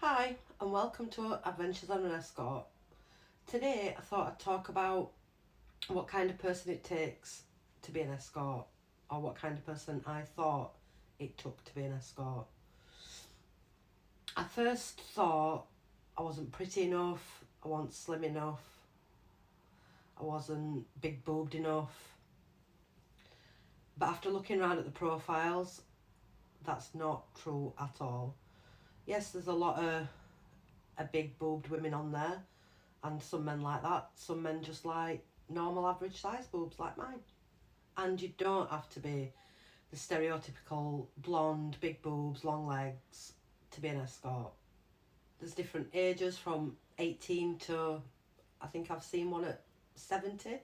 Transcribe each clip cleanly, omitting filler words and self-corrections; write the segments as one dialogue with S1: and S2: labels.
S1: Hi and welcome to Adventures on an Escort. Today I thought I'd talk about what kind of person it takes to be an escort, or what kind of person I thought it took to be an escort. I first thought I wasn't pretty enough, I wasn't slim enough, I wasn't big boobed enough. But after looking around at the profiles, that's not true at all. Yes, there's a lot of big boobed women on there, and some men like that. Some men just like normal average size boobs like mine. And you don't have to be the stereotypical blonde, big boobs, long legs to be an escort. There's different ages from 18 to, I think I've seen one at 70.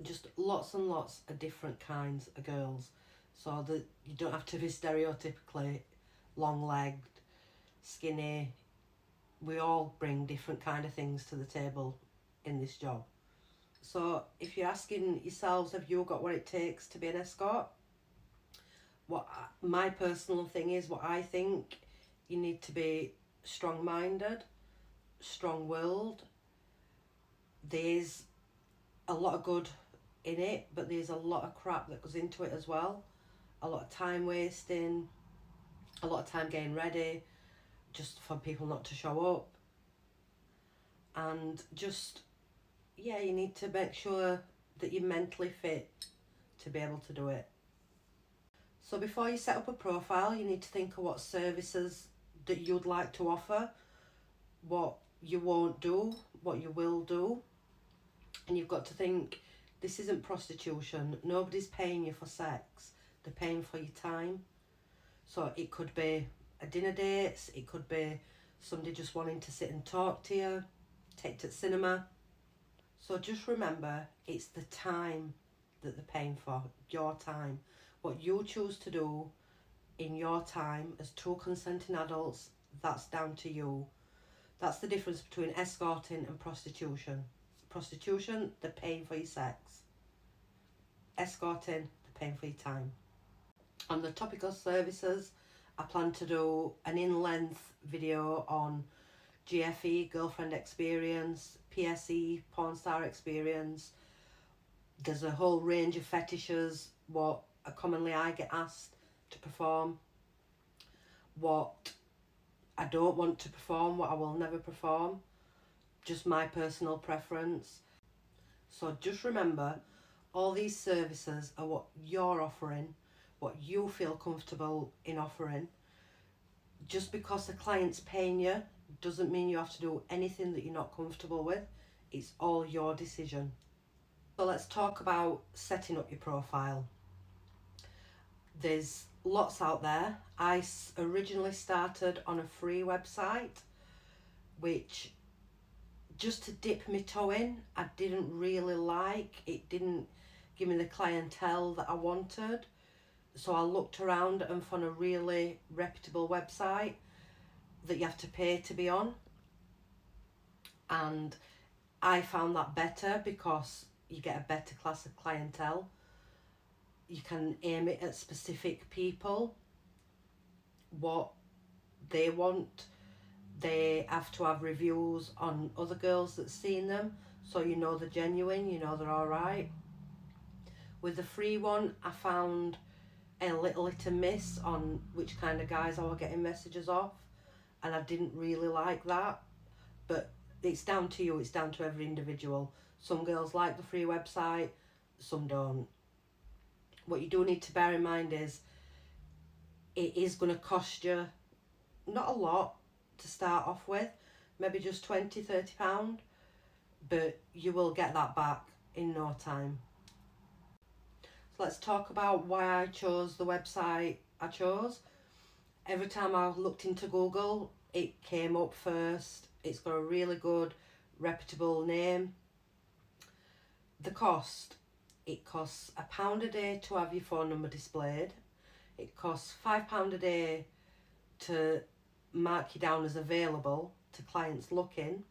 S1: Just lots and lots of different kinds of girls, so that you don't have to be stereotypically long-legged, skinny. We all bring different kind of things to the table in this job. So if you're asking yourselves, have you got what it takes to be an escort? What my personal thing is, what I think, you need to be strong-minded, strong-willed. There's a lot of good in it, but there's a lot of crap that goes into it as well. A lot of time wasting, a lot of time getting ready just for people not to show up. And just, yeah, you need to make sure that you're mentally fit to be able to do it. So before you set up a profile, you need to think of what services that you'd like to offer, what you won't do, what you will do. And you've got to think, this isn't prostitution. Nobody's paying you for sex. They're paying for your time. So it could be a dinner date, it could be somebody just wanting to sit and talk to you, take to the cinema. So just remember, it's the time that they're paying for, your time. What you choose to do in your time as two consenting adults, that's down to you. That's the difference between escorting and prostitution. Prostitution, they're paying for your sex. Escorting, they're paying for your time. On the topic of services, I plan to do an in-length video on GFE, girlfriend experience, PSE, porn star experience. There's a whole range of fetishes, what commonly I get asked to perform, what I don't want to perform, what I will never perform, just my personal preference. So just remember, all these services are what you're offering, what you feel comfortable in offering. Just because the client's paying you doesn't mean you have to do anything that you're not comfortable with. It's all your decision. So let's talk about setting up your profile. There's lots out there. I originally started on a free website, which, just to dip my toe in, I didn't really like. It didn't give me the clientele that I wanted. So I looked around and found a really reputable website that you have to pay to be on. And I found that better because you get a better class of clientele. You can aim it at specific people, what they want. They have to have reviews on other girls that's seen them, so you know they're genuine, you know they're alright. With the free one, I found a little hit and miss on which kind of guys I were getting messages off, and I didn't really like that. But it's down to you, it's down to every individual. Some girls like the free website, some don't. What you do need to bear in mind is, it is going to cost you not a lot to start off with, maybe just £20-30, but you will get that back in no time. So let's talk about why I chose the website I chose. Every time I looked into Google, it came up first. It's got a really good, reputable name. The cost, it costs £1 a day to have your phone number displayed. It costs £5 a day to mark you down as available to clients looking.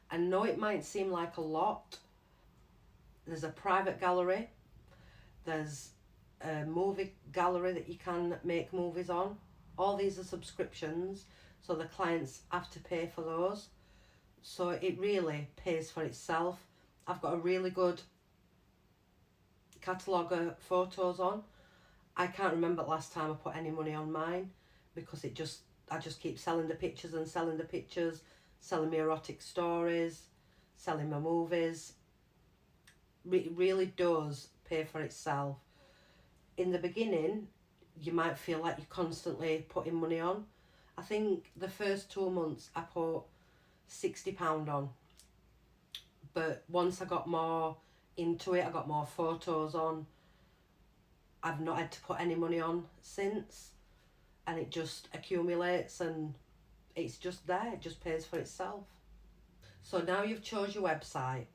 S1: I know it might seem like a lot. There's a private gallery, there's a movie gallery that you can make movies on. All these are subscriptions, so the clients have to pay for those. So it really pays for itself. I've got a really good catalogue of photos on. I can't remember the last time I put any money on mine, because I just keep selling the pictures and selling the pictures, selling my erotic stories, selling my movies. It really does pay for itself. In the beginning, you might feel like you're constantly putting money on. I think the first 2 months I put £60 on, but once I got more into it, I got more photos on, I've not had to put any money on since, and it just accumulates and it's just there, it just pays for itself. So now you've chose your website,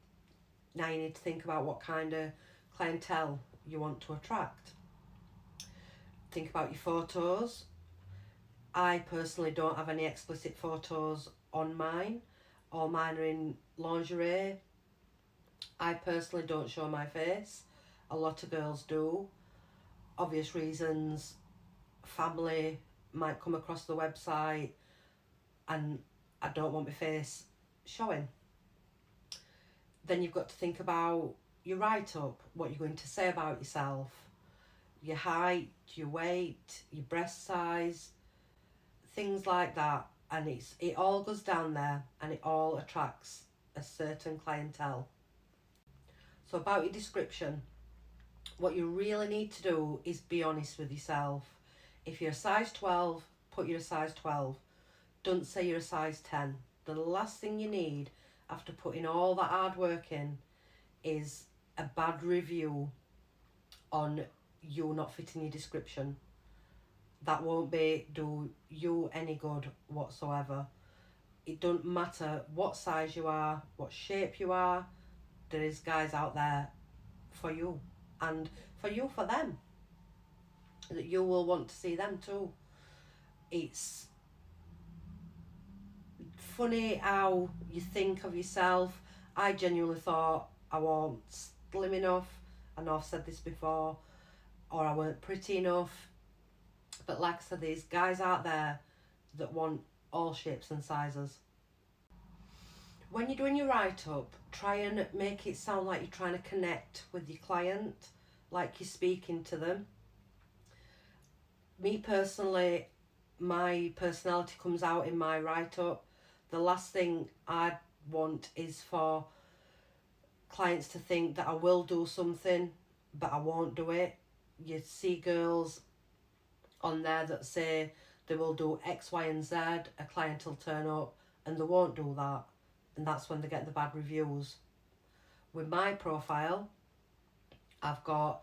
S1: now you need to think about what kind of clientele you want to attract. Think about your photos. I personally don't have any explicit photos on mine. All mine are in lingerie. I personally don't show my face. A lot of girls do. Obvious reasons. Family might come across the website and I don't want my face showing. Then you've got to think about your write-up, what you're going to say about yourself, your height, your weight, your breast size, things like that. And it all goes down there and it all attracts a certain clientele. So about your description, what you really need to do is be honest with yourself. If you're a size 12, put you're a size 12. Don't say you're a size 10. The last thing you need after putting all that hard work in is a bad review on you not fitting your description. That won't do you any good whatsoever. It doesn't matter what size you are, what shape you are, there is guys out there for you, and for you for them, that you will want to see them too. It's funny how you think of yourself. I genuinely thought I wasn't slim enough. I know I've said this before, or I weren't pretty enough. But like I said, there's guys out there that want all shapes and sizes. When you're doing your write-up, try and make it sound like you're trying to connect with your client, like you're speaking to them. Me personally, my personality comes out in my write-up. The last thing I want is for clients to think that I will do something, but I won't do it. You see girls on there that say they will do X, Y and Z, a client will turn up and they won't do that, and that's when they get the bad reviews. With my profile, I've got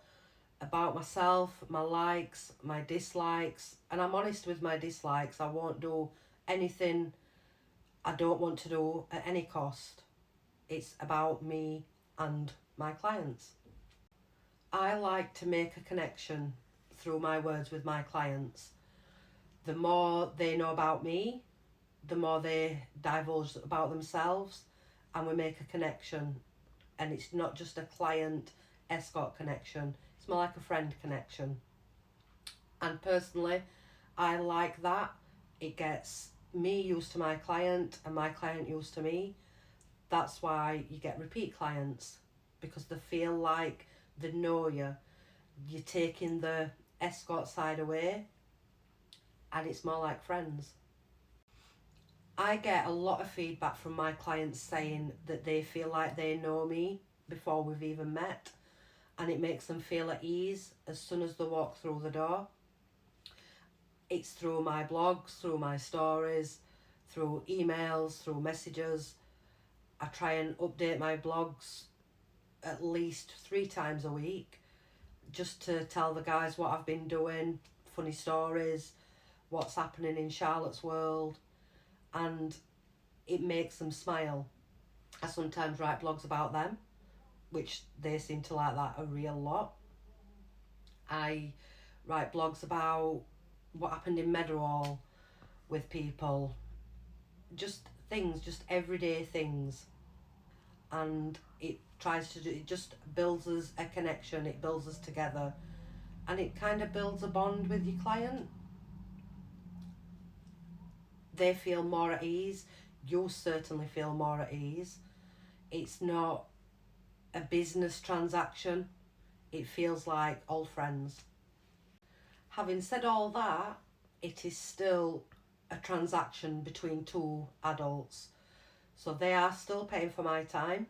S1: about myself, my likes, my dislikes, and I'm honest with my dislikes. I won't do anything I don't want to do at any cost. It's about me and my clients. I like to make a connection through my words with my clients. The more they know about me, the more they divulge about themselves, and we make a connection. And it's not just a client escort connection, it's more like a friend connection. And personally, I like that. It gets me used to my client and my client used to me. That's why you get repeat clients, because they feel like they know you. You're taking the escort side away and it's more like friends. I get a lot of feedback from my clients saying that they feel like they know me before we've even met, and it makes them feel at ease as soon as they walk through the door. It's through my blogs, through my stories, through emails, through messages. I try and update my blogs at least 3 times a week, just to tell the guys what I've been doing, funny stories, what's happening in Charlotte's world, and it makes them smile. I sometimes write blogs about them, which they seem to like that a real lot. I write blogs about what happened in Meadowhall with people, just things, just everyday things, and it just builds us a connection, it builds us together, and it kind of builds a bond with your client. they feel more at ease. You certainly feel more at ease. It's not a business transaction. It feels like old friends. Having said all that, it is still a transaction between two adults. So they are still paying for my time.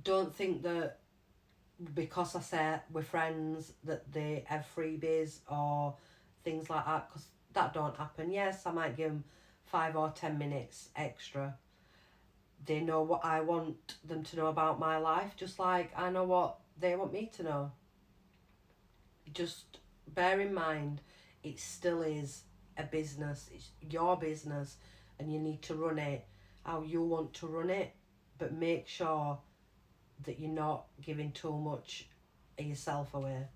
S1: Don't think that because I say we're friends that they have freebies or things like that, because that don't happen. Yes, I might give them 5 or 10 minutes extra. They know what I want them to know about my life, just like I know what they want me to know. Just bear in mind, it still is a business. It's your business, and you need to run it how you want to run it, but make sure that you're not giving too much of yourself away.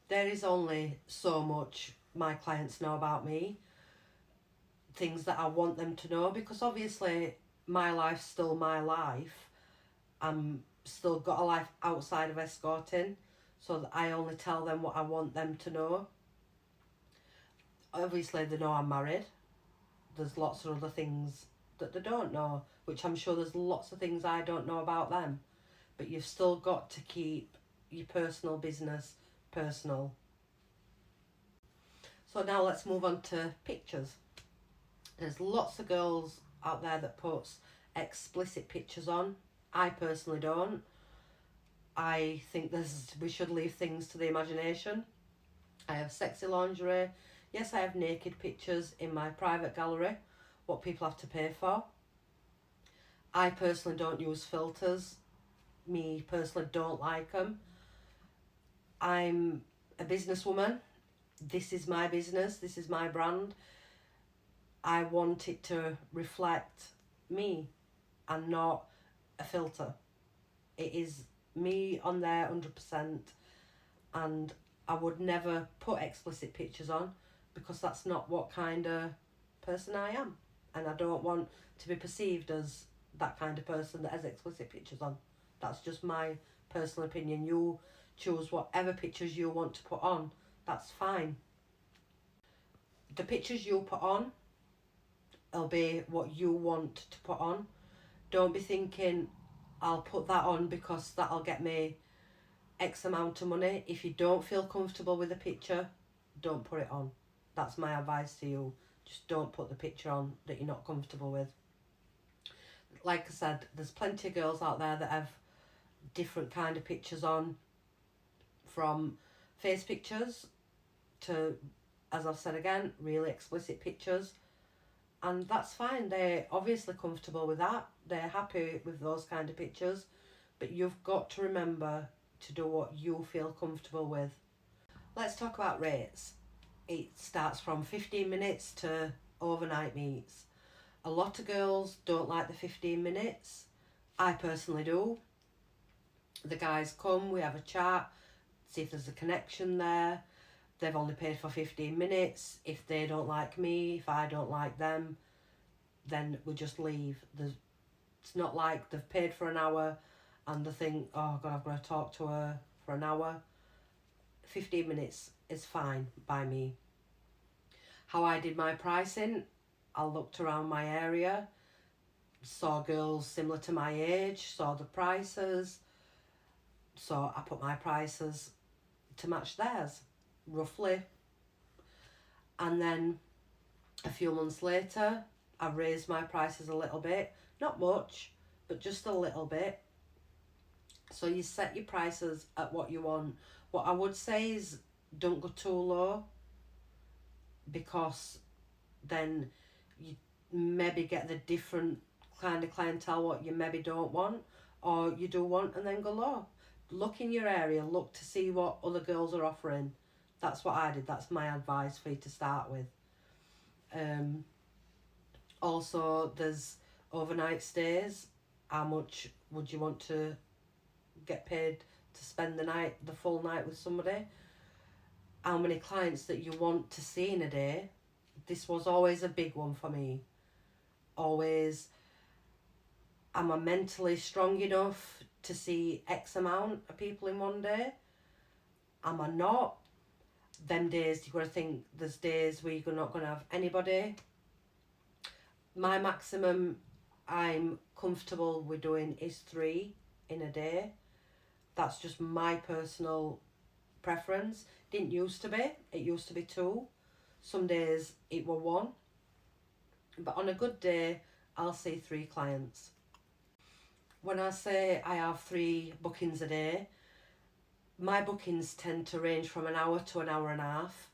S1: There is only so much my clients know about me, things that I want them to know, because obviously my life's still my life. I'm still got a life outside of escorting, so that I only tell them what I want them to know. Obviously they know I'm married. There's lots of other things that they don't know, which I'm sure there's lots of things I don't know about them. But you've still got to keep your personal business personal. So now let's move on to pictures. There's lots of girls out there that puts explicit pictures on. I personally don't. I think we should leave things to the imagination. I have sexy lingerie. Yes, I have naked pictures in my private gallery, what people have to pay for. I personally don't use filters. Me personally don't like them. I'm a businesswoman. This is my business. This is my brand. I want it to reflect me and not a filter. It is me on there 100%, and I would never put explicit pictures on because that's not what kind of person I am, and I don't want to be perceived as that kind of person that has explicit pictures on. That's just my personal opinion. You choose whatever pictures you want to put on, that's fine. The pictures you put on will be what you want to put on. Don't be thinking I'll put that on because that'll get me X amount of money. If you don't feel comfortable with the picture, don't put it on. That's my advice to you. Just don't put the picture on that you're not comfortable with. Like I said, there's plenty of girls out there that have different kind of pictures on, from face pictures to, as I've said again, really explicit pictures. And that's fine. They're obviously comfortable with that. They're happy with those kind of pictures. But you've got to remember to do what you feel comfortable with. Let's talk about rates. It starts from 15 minutes to overnight meets. A lot of girls don't like the 15 minutes. I personally do. The guys come, we have a chat, see if there's a connection there. They've only paid for 15 minutes. If they don't like me, if I don't like them, then we just leave. It's not like they've paid for an hour and they think, oh God, I've got to talk to her for an hour. 15 minutes is fine by me. How I did my pricing, I looked around my area, saw girls similar to my age, saw the prices, so I put my prices to match theirs, roughly. And then a few months later, I raised my prices a little bit, not much, but just a little bit. So you set your prices at what you want. What I would say is don't go too low, because then you maybe get the different kind of clientele what you maybe don't want, or you do want, and then go low. Look in your area, look to see what other girls are offering. That's what I did. That's my advice for you to start with. Also, there's overnight stays. How much would you want to get paid to spend the full night with somebody? How many clients that you want to see in a day? This was always a big one for me. Always, am I mentally strong enough to see X amount of people in one day? Am I not? them days, you've got to think there's days where you're not going to have anybody. My maximum I'm comfortable with doing is 3 in a day. That's just my personal preference. Didn't used to be. It used to be 2. Some days it were 1. But on a good day, I'll see 3 clients. When I say I have 3 bookings a day, my bookings tend to range from an hour to an hour and a half.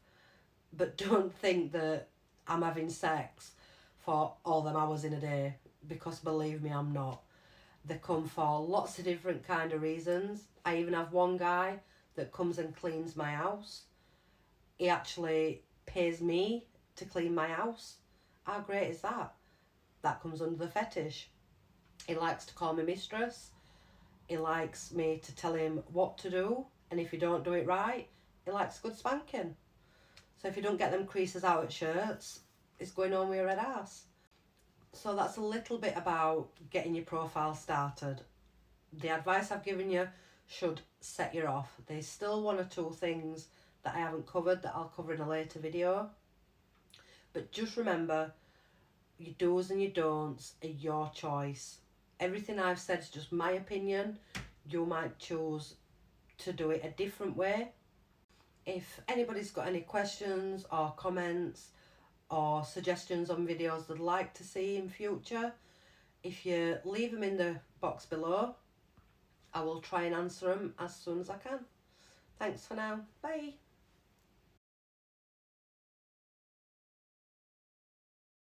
S1: But don't think that I'm having sex for all them hours in a day, because believe me, I'm not. They come for lots of different kind of reasons. I even have one guy that comes and cleans my house. He actually pays me to clean my house. How great is that? That comes under the fetish. He likes to call me mistress. He likes me to tell him what to do, and if you don't do it right, he likes good spanking. So if you don't get them creases out at shirts, it's going on with your red ass. So that's a little bit about getting your profile started. The advice I've given you should set you off. There's still 1 or 2 things that I haven't covered that I'll cover in a later video. But just remember, your do's and your don'ts are your choice. Everything I've said is just my opinion. You might choose to do it a different way. If anybody's got any questions or comments or suggestions on videos they'd like to see in future, if you leave them in the box below, I will try and answer them as soon as I can. Thanks for now. Bye.